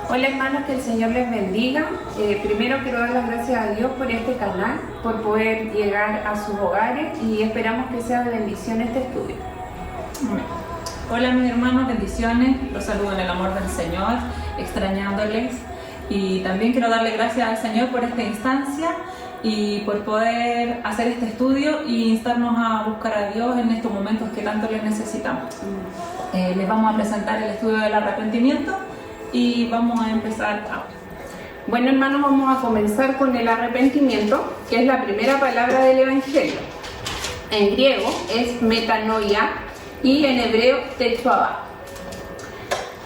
Hola hermanos, que el Señor les bendiga. Primero quiero dar las gracias a Dios por este canal, por poder llegar a sus hogares y esperamos que sea de bendición este estudio. Amén. Hola mis hermanos, bendiciones, los saludo en el amor del Señor, extrañándoles, y también quiero darle gracias al Señor por esta instancia y por poder hacer este estudio e instarnos a buscar a Dios en estos momentos que tanto les necesitamos. Les vamos a presentar el estudio del arrepentimiento y vamos a empezar ahora. Bueno hermanos, vamos a comenzar con el arrepentimiento, que es la primera palabra del Evangelio. En griego es metanoia y en hebreo techuabá.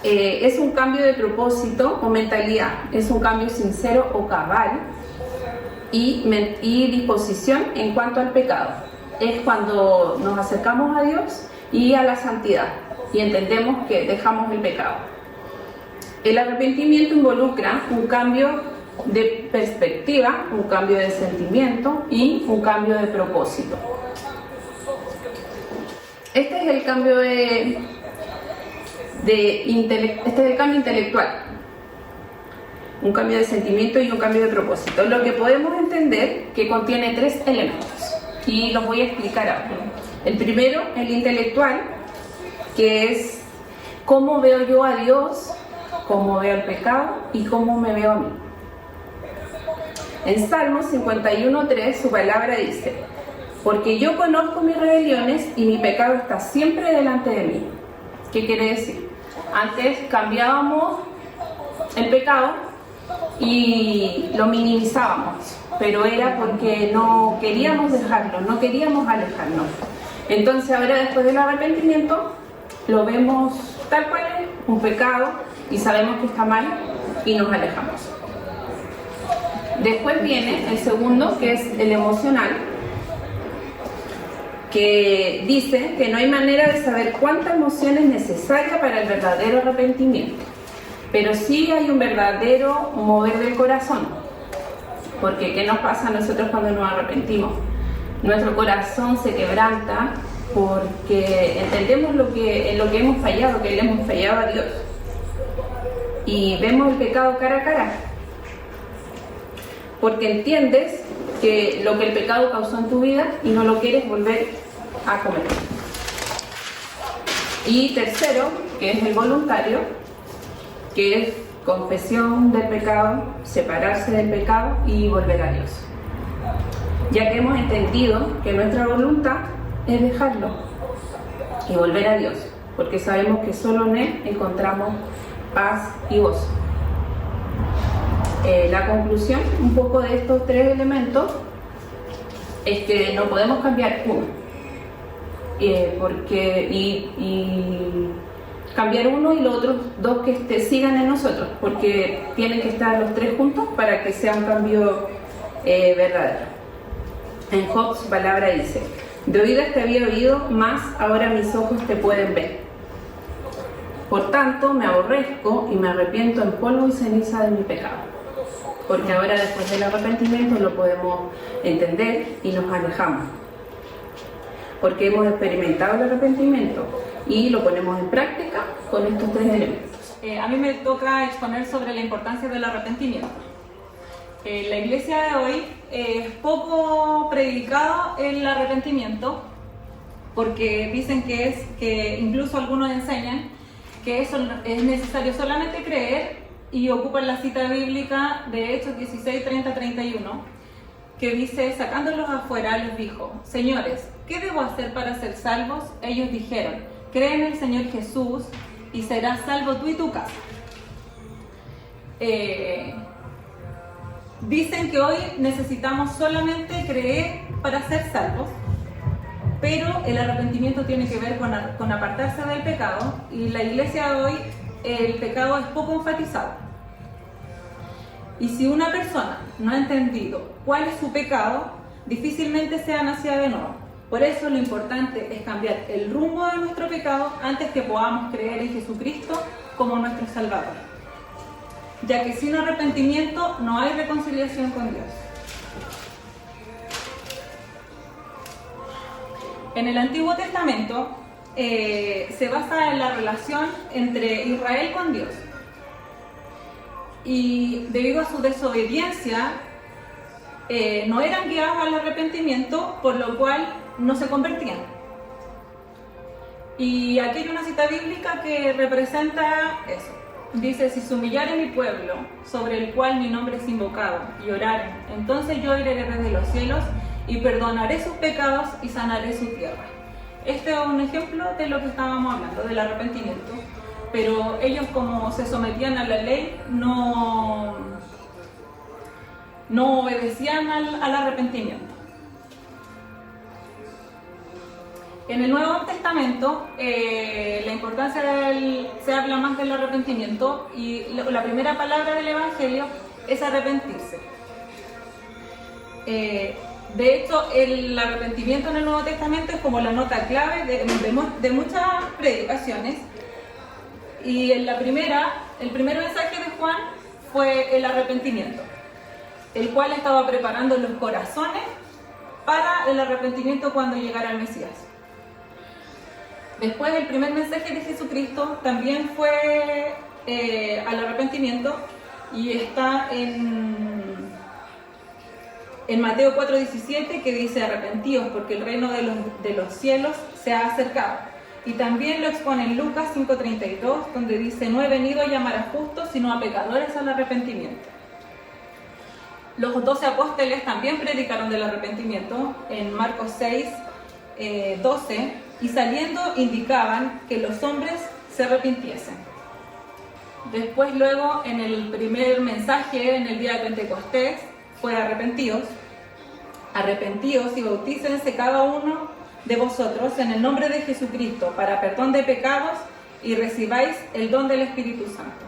Es un cambio de propósito o mentalidad, es un cambio sincero o cabal y disposición en cuanto al pecado. Es cuando nos acercamos a Dios y a la santidad y entendemos que dejamos el pecado. El arrepentimiento involucra un cambio de perspectiva, un cambio de sentimiento y un cambio de propósito. Este es el cambio cambio intelectual, un cambio de sentimiento y un cambio de propósito. Lo que podemos entender que contiene tres elementos y los voy a explicar ahora. El primero, el intelectual, que es cómo veo yo a Dios, cómo veo el pecado y cómo me veo a mí. En Salmos 51:3 su palabra dice: porque yo conozco mis rebeliones y mi pecado está siempre delante de mí. ¿Qué quiere decir? Antes cambiábamos el pecado y lo minimizábamos, pero era porque no queríamos dejarlo, no queríamos alejarnos. Entonces ahora, después del arrepentimiento, lo vemos tal cual es, un pecado, y sabemos que está mal y nos alejamos. Después viene el segundo, que es el emocional, que dice que no hay manera de saber cuánta emoción es necesaria para el verdadero arrepentimiento, pero sí hay un verdadero mover del corazón. Porque ¿qué nos pasa a nosotros cuando nos arrepentimos? Nuestro corazón se quebranta porque entendemos en lo que hemos fallado, que le hemos fallado a Dios, y vemos el pecado cara a cara, porque entiendes que lo que el pecado causó en tu vida y no lo quieres volver a cometer. Y tercero, que es el voluntario, que es confesión del pecado, separarse del pecado y volver a Dios, ya que hemos entendido que nuestra voluntad es dejarlo y volver a Dios, porque sabemos que solo en Él encontramos paz y gozo. La conclusión un poco de estos tres elementos es que no podemos cambiar uno, y cambiar uno y los otros dos que sigan en nosotros, porque tienen que estar los tres juntos para que sea un cambio verdadero. En Job su palabra dice: de oídas te había oído, mas ahora mis ojos te pueden ver. Por tanto me aborrezco y me arrepiento en polvo y ceniza de mi pecado. Porque ahora, después del arrepentimiento, lo podemos entender y nos alejamos, porque hemos experimentado el arrepentimiento y lo ponemos en práctica con estos tres elementos. A mí me toca exponer sobre la importancia del arrepentimiento. La iglesia de hoy es poco predicado el arrepentimiento, porque dicen que incluso algunos enseñan que eso es necesario solamente creer, y ocupan la cita bíblica de Hechos 16, 30, 31, que dice: sacándolos afuera les dijo: señores, ¿qué debo hacer para ser salvos? Ellos dijeron: cree en el Señor Jesús y serás salvo tú y tu casa. Dicen que hoy necesitamos solamente creer para ser salvos, pero el arrepentimiento tiene que ver con apartarse del pecado, y la iglesia de hoy el pecado es poco enfatizado. Y si una persona no ha entendido cuál es su pecado, difícilmente sea nacida de nuevo. Por eso lo importante es cambiar el rumbo de nuestro pecado antes que podamos creer en Jesucristo como nuestro Salvador, ya que sin arrepentimiento no hay reconciliación con Dios. En el Antiguo Testamento se basa en la relación entre Israel con Dios. y debido a su desobediencia no eran guiados al arrepentimiento, por lo cual no se convertían. Y aquí hay una cita bíblica que representa eso. Dice: si se humillare mi pueblo, sobre el cual mi nombre es invocado, y oraren, entonces yo iré desde los cielos y perdonaré sus pecados y sanaré su tierra. Este es un ejemplo de lo que estábamos hablando, del arrepentimiento. Pero ellos, como se sometían a la ley, no obedecían al arrepentimiento. En el Nuevo Testamento la importancia se habla más del arrepentimiento, y la primera palabra del Evangelio es arrepentirse. De hecho, el arrepentimiento en el Nuevo Testamento es como la nota clave de muchas predicaciones. Y el primer mensaje de Juan fue el arrepentimiento, el cual estaba preparando los corazones para el arrepentimiento cuando llegara el Mesías. Después, el primer mensaje de Jesucristo también fue al arrepentimiento, y está en Mateo 4:17, que dice: arrepentíos porque el reino de los cielos se ha acercado. Y también lo expone en Lucas 5:32, donde dice: no he venido a llamar a justos, sino a pecadores al arrepentimiento. Los 12 apóstoles también predicaron del arrepentimiento en Marcos 6:12, y saliendo indicaban que los hombres se arrepintiesen. Después, luego, en el primer mensaje, en el día de Pentecostés, fue: arrepentíos y bautícense cada uno de vosotros en el nombre de Jesucristo para perdón de pecados, y recibáis el don del Espíritu Santo.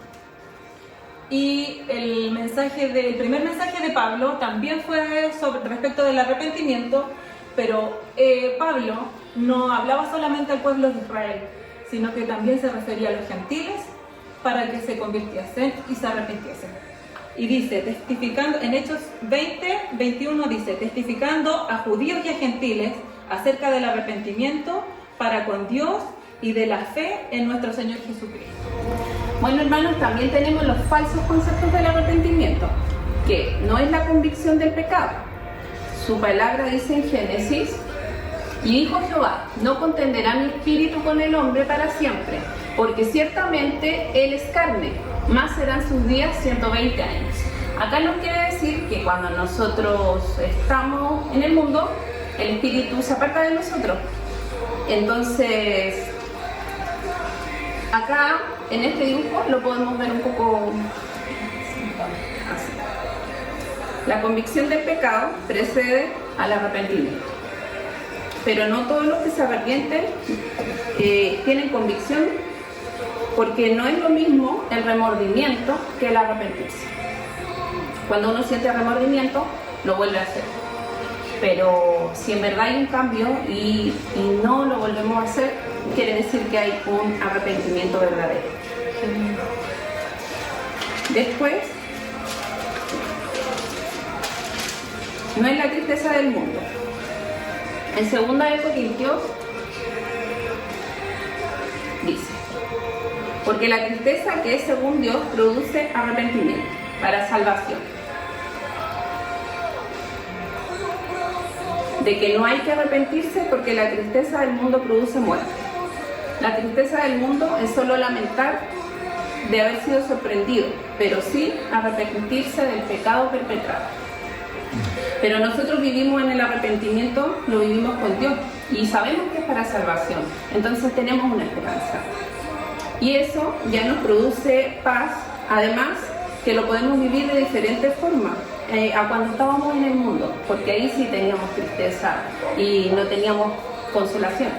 Y el primer mensaje de Pablo también fue respecto del arrepentimiento, pero Pablo no hablaba solamente al pueblo de Israel, sino que también se refería a los gentiles para que se convirtiesen y se arrepintiesen. Y dice, testificando, en Hechos 20:21 dice: testificando a judíos y a gentiles acerca del arrepentimiento para con Dios y de la fe en nuestro Señor Jesucristo. Bueno, hermanos, también tenemos los falsos conceptos del arrepentimiento, que no es la convicción del pecado. Su palabra dice en Génesis: y dijo Jehová, no contenderá mi espíritu con el hombre para siempre, porque ciertamente él es carne, más serán sus días 120 años. Acá nos quiere decir que cuando nosotros estamos en el mundo, el espíritu se aparta de nosotros. Entonces, acá en este dibujo lo podemos ver un poco así. La convicción del pecado precede al arrepentimiento, pero no todos los que se arrepienten tienen convicción, porque no es lo mismo el remordimiento que el arrepentirse. Cuando uno siente remordimiento, lo vuelve a hacer. Pero si en verdad hay un cambio y no lo volvemos a hacer, quiere decir que hay un arrepentimiento verdadero. Después, no es la tristeza del mundo. En 2 Corintios dice: porque la tristeza que es según Dios produce arrepentimiento para salvación, de que no hay que arrepentirse porque la tristeza del mundo produce muerte. La tristeza del mundo es solo lamentar de haber sido sorprendido, pero sí arrepentirse del pecado perpetrado. Pero nosotros vivimos en el arrepentimiento, lo vivimos con Dios y sabemos que es para salvación, entonces tenemos una esperanza. Y eso ya nos produce paz, además que lo podemos vivir de diferentes formas a cuando estábamos en el mundo, porque ahí sí teníamos tristeza y no teníamos consolación.